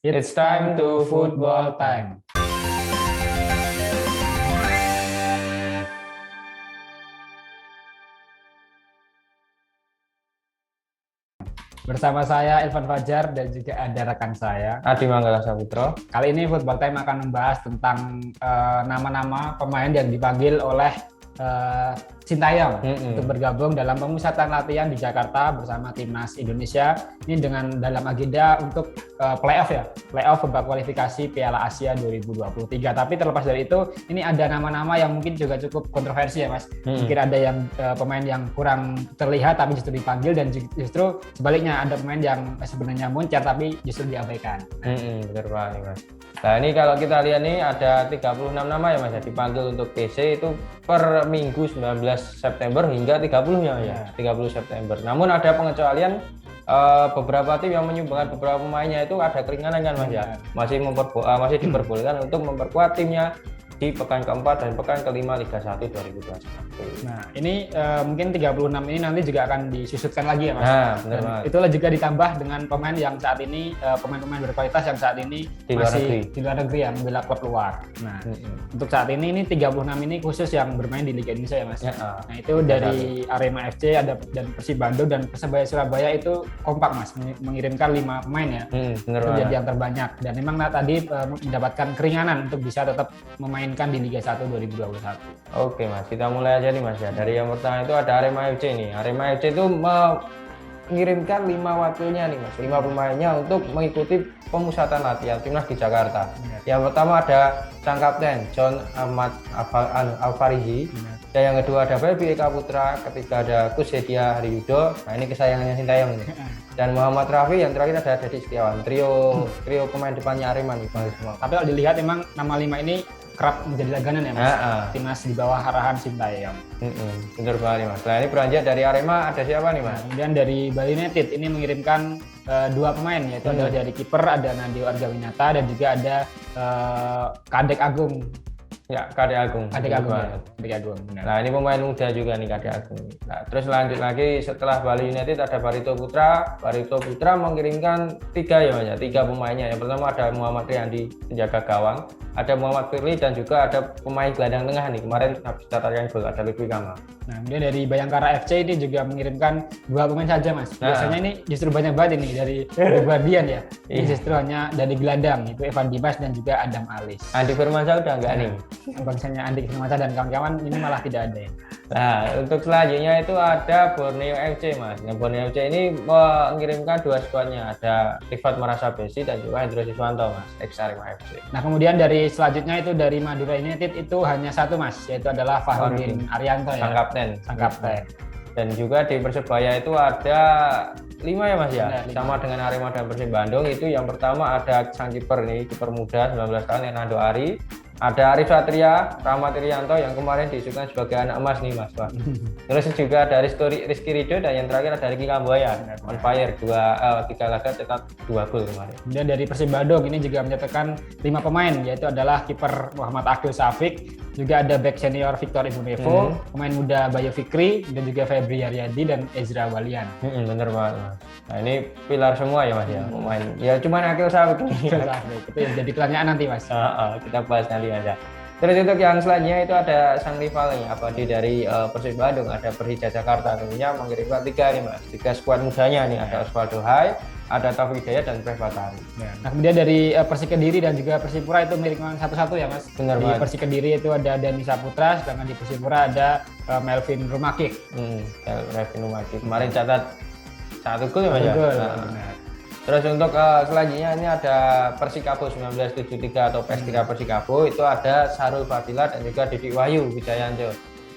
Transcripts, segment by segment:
It's time to football time. Bersama saya Irfan Fajar dan juga ada rekan saya Adi Manggala Saputro. Kali ini Football Time akan membahas tentang nama-nama pemain yang dipanggil oleh Sintayong untuk bergabung dalam pemusatan latihan di Jakarta bersama timnas Indonesia. Ini dengan dalam agenda untuk playoff babak kualifikasi Piala Asia 2023. Tapi terlepas dari itu, ini ada nama-nama yang mungkin juga cukup kontroversi ya Mas. Mungkin ada yang pemain yang kurang terlihat tapi justru dipanggil, dan justru sebaliknya ada pemain yang sebenarnya moncer tapi justru diabaikan. Betul banget Mas. Nah ini kalau kita lihat nih ada 36 nama ya Mas ya, dipanggil untuk PC itu per minggu 19 September hingga 30 ya, 30 September. Namun ada pengecualian, beberapa tim yang menyumbangkan beberapa pemainnya itu ada keringanan kan Mas ya. Masih diperbolehkan untuk memperkuat timnya di pekan keempat dan pekan kelima Liga 1 2021. Nah ini mungkin 36 ini nanti juga akan disusutkan lagi ya Mas. Nah benar banget. Itulah juga ditambah dengan pemain yang saat ini pemain-pemain berkualitas yang saat ini di luar negeri yang membela klub luar. Nah untuk saat ini 36 ini khusus yang bermain di Liga Indonesia ya Mas. Nah itu dari Arema FC ada dan Persib Bandung dan Persebaya Surabaya itu kompak Mas mengirimkan 5 pemain ya. Benar itu jadi yang terbanyak, dan memang tadi mendapatkan keringanan untuk bisa tetap memainkan di Liga 1 2021. Oke Mas, kita mulai aja nih Mas ya. Dari yang pertama itu ada Arema FC nih. Arema FC itu mengirimkan 5 wakilnya nih Mas, 5 pemainnya untuk mengikuti pemusatan latihan timnas di Jakarta. Yang pertama ada sang kapten John Ahmad Alfarizi. Dan yang kedua ada Baby Eka Putra, ketiga ada Kusedia Haryudo, nah ini kesayangannya Sintayong ini. Dan Muhammad Rafi, yang terakhir ada Dedi Setiawan. Trio pemain depannya Arema nih semua. Tapi kalau dilihat memang nama 5 ini kerap menjadi langganan ya Mas. Timnas di bawah arahan Sintayong. Bener banget Mas. Nah ini beranjak dari Arema ada siapa nih Mas? Kemudian dari Bali United ini mengirimkan 2 pemain, yaitu adalah dari kiper ada Nadio Argawinata dan juga ada Kadek Agung. Ya, Kadek Agung. Kadek Agung. Benar. Nah, ini pemain muda juga nih Kadek Agung. Nah, terus lanjut lagi setelah Bali United ada Barito Putra. Barito Putra mengirimkan 3 ya Mas ya, 3 pemainnya. Yang pertama ada Muhammad Riyandi, penjaga gawang, ada Muhammad Firly dan juga ada pemain gelandang tengah nih. Kemarin habis tataran gol ada Lutfi Kamal. Nah, kemudian dari Bayangkara FC ini juga mengirimkan 2 pemain saja Mas. Biasanya ini justru banyak banget ini dari Guardian ya. Ini justru hanya dari gelandang, itu Evan Dimas dan juga Adam Alis. Andi Firmansyah udah enggak nih? Bangsanya Andi Firmansyah dan kawan-kawan ini malah tidak ada ya. Nah, untuk selanjutnya itu ada Borneo FC Mas. Nah, Borneo FC ini mengirimkan 2 skuadnya, ada Rifat Marasabesi dan juga Hendro Siswanto Mas, ex Arema FC. Nah, kemudian dari selanjutnya itu dari Madura United itu hanya 1 Mas, yaitu adalah Fahrudin Arianto ya. Sang kapten. Dan juga di Persebaya itu ada 5 ya Mas ya. Sama dengan Arema dan Persib Bandung itu yang pertama ada sang kiper nih, kiper muda 19 tahun Hernando Ari. Ada Arif Satria, Rahmat Irianto yang kemarin diisukan sebagai anak emas nih Mas. Terus juga ada Rizky Ridho dan yang terakhir ada Ricky Kambuaya, on fire 3 laga cetak 2 gol kemarin. Dan dari Persib Bandung ini juga mencetakkan 5 pemain, yaitu adalah kiper Muhammad Akil Safik, juga ada back senior Victor Ibunevo, pemain muda Bayu Fikri, dan juga Febri Haryadi dan Ezra Walian. Bener banget Mas. Nah ini pilar semua ya Mas ya, pemain. Ya cuman Akil Safik ini. Itu yang jadi pertanyaan nanti Mas. Kita bahas nanti aja. Terus untuk yang selanjutnya itu ada sang rival nih, dari Persib Bandung, ada Persija Jakarta, tentunya mengirimkan 3 nih Mas, 3 skuad mudanya nih, ada Osvaldo Hai, ada Taufik Hidayat dan Pref Batari. Nah kemudian dari Persik Kediri dan juga Persipura itu mengirimkan 1-1 ya Mas. Benar di banget. Persik Kediri itu ada Dani Saputra, sedangkan di Persipura ada Melvin Rumakik. Melvin Rumakik kemarin catat 1 gol ya Mas ya. Terus untuk selanjutnya ini ada Persikabo 1973 atau PS3 Persikabo, itu ada Sarul Fadila dan juga Didik Wahyu Wijayanto.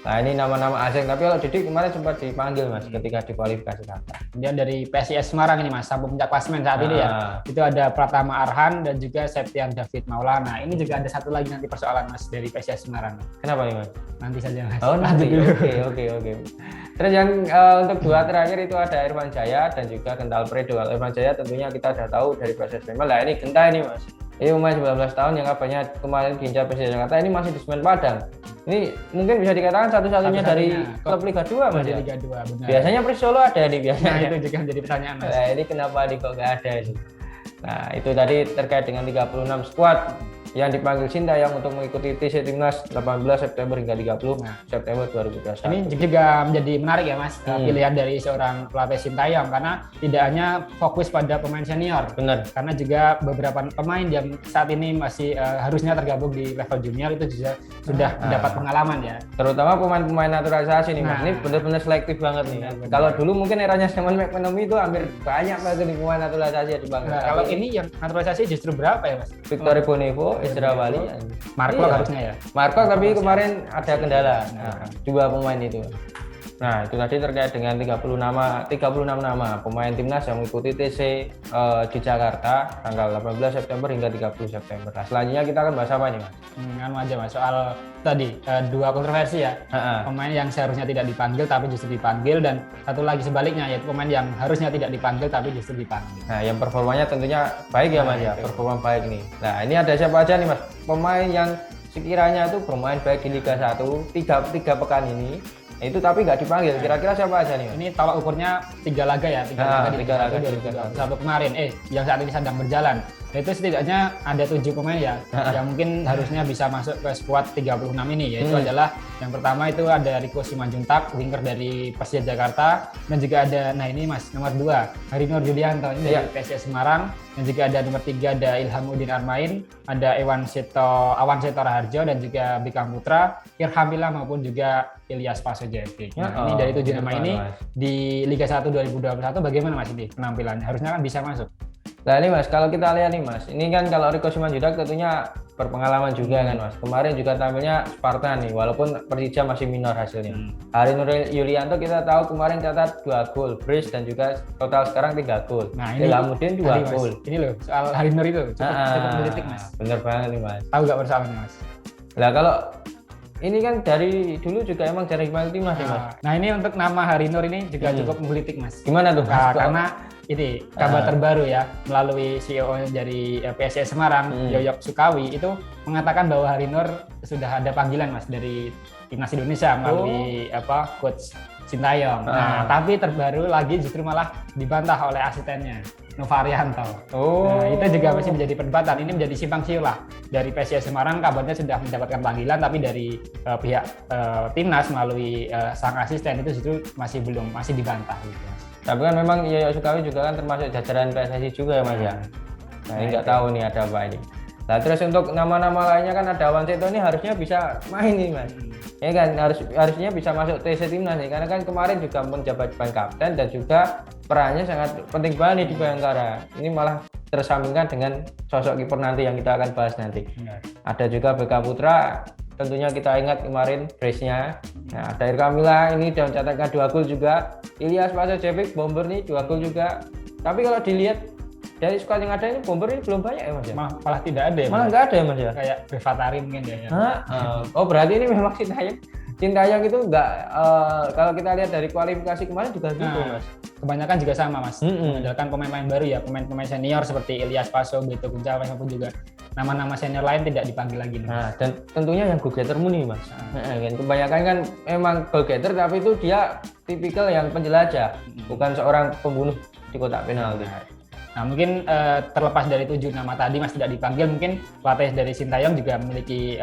Nah ini nama-nama asing, tapi kalau Didik kemarin sempat dipanggil Mas ketika dikualifikasi Qatar. Kemudian dari PSIS Semarang ini Mas, sampai puncak klasemen saat ini ya, itu ada Pratama Arhan dan juga Septian David Maulana. Ini juga ada satu lagi nanti persoalan Mas dari PSIS Semarang. Kenapa nih Mas? Nanti saja Mas. Oh nanti, oke. Terus yang untuk 2 terakhir itu ada Irfan Jaya dan juga Kental Predo. Kalau Irfan Jaya tentunya kita sudah tahu dari PSIS Sleman. Nah ini Genta ini Mas. Ini pemain 19 tahun yang kabarnya kemarin diincar Persija Jakarta, ini masih di Semen Padang. Ini mungkin bisa dikatakan satu-satunya dari klub Liga 2 Mas ya? Liga 2, benar. Biasanya Persis Solo ada nih biasanya. Nah, itu juga menjadi pertanyaan Mas. Nah, ini kenapa nih kok nggak ada ini? Nah, itu tadi terkait dengan 36 skuad yang dipanggil Sintayong untuk mengikuti TC Timnas 18 September hingga 30 September 2021. Ini juga menjadi menarik ya Mas, pilihan dari seorang pelatih Sintayong karena tidak hanya fokus pada pemain senior. Benar. Karena juga beberapa pemain yang saat ini masih harusnya tergabung di level junior itu juga sudah mendapat pengalaman ya. Terutama pemain-pemain naturalisasi nih Mas. Ini benar-benar selektif banget nih. Kalau dulu mungkin eranya Simon McManamy itu hampir banyak banget nih pemain naturalisasi yang dipanggil. Kalau ini yang naturalisasi justru berapa ya Mas? Victor Bonivo, Ezra Wali, Marco harusnya ya. Marco tapi kemarin ada kendala. Nah, dua pemain itu. Nah, itu tadi terkait dengan 36 nama pemain timnas yang mengikuti TC di Jakarta tanggal 18 September hingga 30 September. Nah, selanjutnya kita akan bahas apa nih, Mas? Anu aja Mas, soal tadi dua kontroversi ya. Pemain yang seharusnya tidak dipanggil tapi justru dipanggil, dan satu lagi sebaliknya, yaitu pemain yang harusnya tidak dipanggil tapi justru dipanggil. Nah, yang performanya tentunya baik ya Mas ya, performa baik nih. Nah, ini ada siapa aja nih Mas? Pemain yang sekiranya itu bermain baik di Liga 1 tiga pekan ini. Itu tapi nggak dipanggil. Kira-kira siapa aja nih? Ini tolak ukurnya 3 laga ya, 3 laga di Liga 1 2021 kemarin. Yang saat ini sedang berjalan. Itu setidaknya ada 7 pemain ya yang mungkin harusnya bisa masuk ke skuad 36 ini, yaitu adalah yang pertama itu ada Rico Simanjuntak, winger dari Persija Jakarta, dan juga ada ini Mas nomor 2 Harinur Julianto ini dari PSIS Semarang, dan juga ada nomor 3 ada Ilhamuddin Armain, ada Awan Seto Raharjo, dan juga Bikam Putra, Irhamila maupun juga Ilyas Pasojevic. Ini dari 7 nama ini di Liga 1 2021 bagaimana Mas ini penampilannya? Harusnya kan bisa masuk. Nah ini Mas, kalau kita lihat nih Mas, ini kan kalau Rico Simanjuntak tentunya berpengalaman juga kan Mas. Kemarin juga tampilnya Spartan nih, walaupun Persija masih minor hasilnya. Harinur Julianto kita tahu kemarin catat 2 gol, brace, dan juga total sekarang 3 gol. Nah ini Ilhamuddin 2 gol. Ini loh soal Harinur itu cukup melitik Mas. Bener banget nih Mas. Tahu nggak persoalannya Mas? Nah kalau ini kan dari dulu juga emang jarang dipanggil timnas nih Mas. Nah ini untuk nama Harinur ini juga cukup menggelitik Mas. Gimana tuh Mas? Karena ini kabar terbaru ya melalui CEO dari PSIS Semarang, Yoyok Sukawi, itu mengatakan bahwa Harinur sudah ada panggilan Mas dari Timnas Indonesia melalui coach Sintayong. Nah, tapi terbaru lagi justru malah dibantah oleh asistennya Novarianto. Nah, itu juga masih menjadi perdebatan. Ini menjadi simpang siur lah. Dari PSIS Semarang kabarnya sudah mendapatkan panggilan, tapi dari pihak timnas melalui sang asisten itu justru masih dibantah gitu Mas. Tapi kan memang Yoyok Sukawi juga kan termasuk jajaran PSSI juga ya Mas ya. Nah ini nggak tahu nih ada apa ini. Nah terus untuk nama-nama lainnya kan ada Awan Seto ini harusnya bisa main nih Mas. Ya kan harusnya bisa masuk TC Timnas nih, karena kan kemarin juga menjabat ban kapten dan juga perannya sangat penting banget nih di Bayangkara. Ini malah tersampingkan dengan sosok kiper nanti yang kita akan bahas nanti. Ada juga Beka Putra, tentunya kita ingat kemarin brace-nya. Nah, ada Irkamila ini dan mencatatkan 2 gol juga. Ilyas Pasojevic bomber nih 2 gol juga. Tapi kalau dilihat dari skuad yang ada ini bomber ini belum banyak ya Mas ya? Malah tidak ada ya. Malah nggak ada ya Mas ya? Kayak Bevatari mungkin ya. Oh berarti ini memang Sintayong itu nggak kalau kita lihat dari kualifikasi kemarin juga gitu Mas. Kebanyakan juga sama Mas. Mengandalkan pemain-pemain baru ya, pemain-pemain senior seperti Ilyas Paso, Beto Guncawa maupun juga nama-nama senior lain tidak dipanggil lagi. Nah, dan tentunya yang goal getter murni Mas. Kebanyakan kan emang goal getter, tapi itu dia tipikal yang penjelajah, bukan seorang pembunuh di kotak penalti. Nah mungkin terlepas dari 7 nama tadi Mas tidak dipanggil, mungkin pelatih dari Sintayong juga memiliki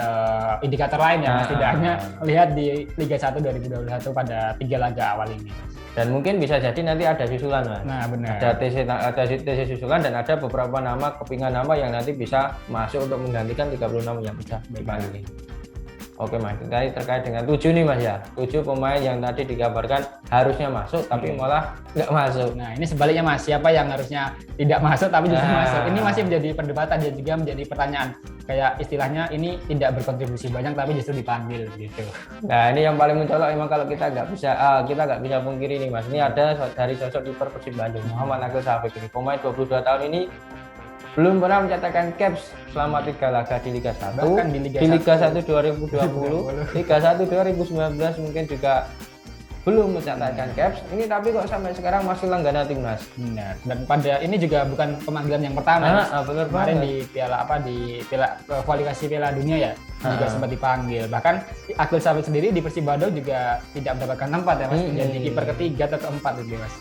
indikator lain ya Mas, tidak hanya melihat di Liga 1 2021 pada 3 laga awal ini Mas. Dan mungkin bisa jadi nanti ada susulan Mas. Nah benar. Ada TC susulan dan ada beberapa nama, kepingan nama yang nanti bisa masuk untuk menggantikan 36 yang sudah dipanggil. Oke Mas, tadi terkait dengan 7 nih Mas ya, 7 pemain yang tadi digambarkan harusnya masuk tapi malah nggak masuk. Nah ini sebaliknya Mas, siapa yang harusnya tidak masuk tapi justru masuk? Ini masih menjadi perdebatan dan juga menjadi pertanyaan. Kayak istilahnya ini tidak berkontribusi banyak tapi justru dipanggil gitu. Nah ini yang paling mencolok emang kalau kita nggak bisa pungkiri nih Mas. Ini ada dari sosok kiper Persib Bandung, Muhammad Akil Safik ini, pemain 22 tahun ini belum pernah mencatatkan caps selama 3 laga di Liga 1. Bahkan di Liga 1 2020, Liga 1 2019 mungkin juga belum mencatatkan caps. Ini tapi kok sampai sekarang masih langganan timnas. Benar. Dan pada ini juga bukan pemanggilan yang pertama. Benar kemarin di piala kualifikasi Piala Dunia ya juga sempat dipanggil. Bahkan Akil Safik sendiri di Persib Bandung juga tidak mendapatkan tempat ya Mas, menjadi kiper ketiga atau keempat gitu Mas.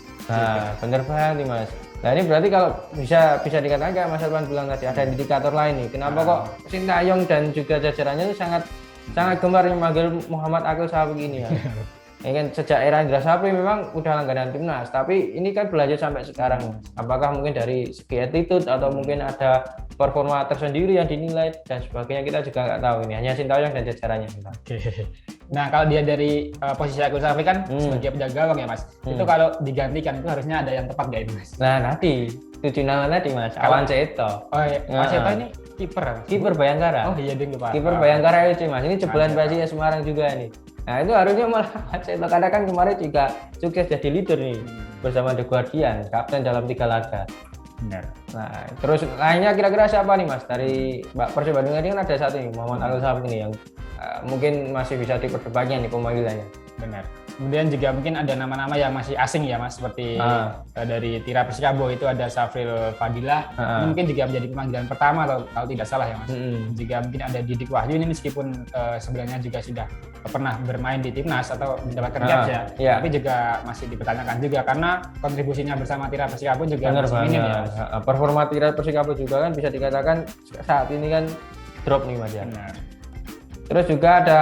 Benar banget nih Mas. Nah ini berarti kalau bisa dikatakan kayak Mas Irfan bilang tadi ada indikator lain nih. Kenapa kok Sintayong dan juga jajarannya itu sangat gemar memanggil Muhammad Aqil Safri ini ya. Ini kan sejak era Indra Safri memang udah langganan timnas, tapi ini kan berlanjut sampai sekarang. Apakah mungkin dari segi attitude atau mungkin ada performa tersendiri yang dinilai dan sebagainya, kita juga nggak tahu. Ini hanya Sintayong dan jajarannya. Oke. Nah kalau dia dari posisi Aqil Safri kan sebagai penjaga gawang ya Mas, itu kalau digantikan itu harusnya ada yang tepat nggak itu Mas? Nah nanti tujuh nama tadi Mas, Awan Seto. Oh iya, Mas Seto ini kiper Bayangkara. Oh iya, lupa. Kiper Bayangkara FC Mas, ini jebolan Persija Semarang juga nih. Nah itu harusnya malah Seto, karena kan kemarin juga sukses jadi leader nih bersama The Guardian, kapten dalam 3 laga. Benar. Nah terus lainnya kira-kira siapa nih Mas dari Persib Bandung ini kan ada satu nih Muhammad Aqil Safri nih yang mungkin masih bisa diperdebatkan nih pemanggilannya. Benar. Kemudian juga mungkin ada nama-nama yang masih asing ya Mas, seperti dari Tira Persikabo itu ada Safril Fadilah. Mungkin juga menjadi pemanggilan pertama kalau tidak salah ya Mas. Juga mungkin ada Didik Wahyu ini meskipun sebenarnya juga sudah pernah bermain di timnas atau mendapatkan caps ya, tapi juga masih dipertanyakan juga karena kontribusinya bersama Tira Persikabo juga masih minim ya. Performa Tira Persikabo juga kan bisa dikatakan saat ini kan drop nih Mas ya. Benar. Terus juga ada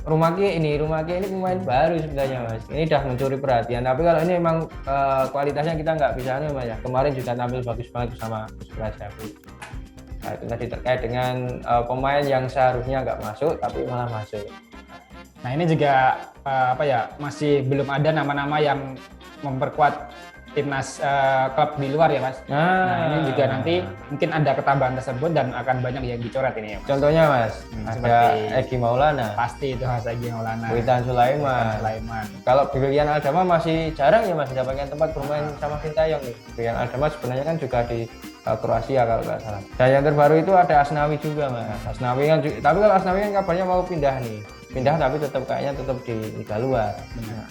Rumaki ini pemain baru sebenarnya Mas. Ini udah mencuri perhatian. Tapi kalau ini memang kualitasnya kita nggak bisa nih Mas ya. Kemarin juga tampil bagus banget bersama Persib. Nah itu tadi terkait dengan pemain yang seharusnya nggak masuk tapi malah masuk. Nah ini juga masih belum ada nama-nama yang memperkuat timnas klub di luar ya Mas. Nah ini juga nanti mungkin ada ketambahan tersebut dan akan banyak yang dicoret ini ya Mas. Contohnya Mas, ada Egy Maulana. Pasti itu Mas Egy Maulana. Witan Sulaiman. Kalau Brilian Adama masih jarang ya Mas mendapatkan tempat bermain sama Sintayong nih. Brilian Adama sebenarnya kan juga di Kroasia kalau nggak salah. Dan yang terbaru itu ada Asnawi juga Mas. Asnawi kan juga, tapi kalau Asnawi kan kabarnya mau pindah tapi kayaknya tetap di liga luar. Benar.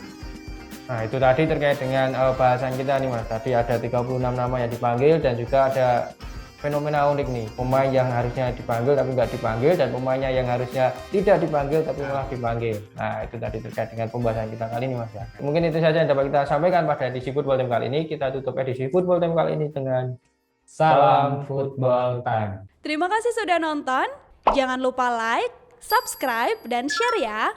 Nah itu tadi terkait dengan bahasan kita nih Mas. Tadi ada 36 nama yang dipanggil dan juga ada fenomena unik nih. Pemain yang harusnya dipanggil tapi nggak dipanggil dan pemainnya yang harusnya tidak dipanggil tapi malah dipanggil. Nah itu tadi terkait dengan pembahasan kita kali ini Mas ya. Mungkin itu saja yang dapat kita sampaikan pada edisi Football Time kali ini. Kita tutup edisi Football Time kali ini dengan Salam Football Time. Terima kasih sudah nonton. Jangan lupa like, subscribe, dan share ya.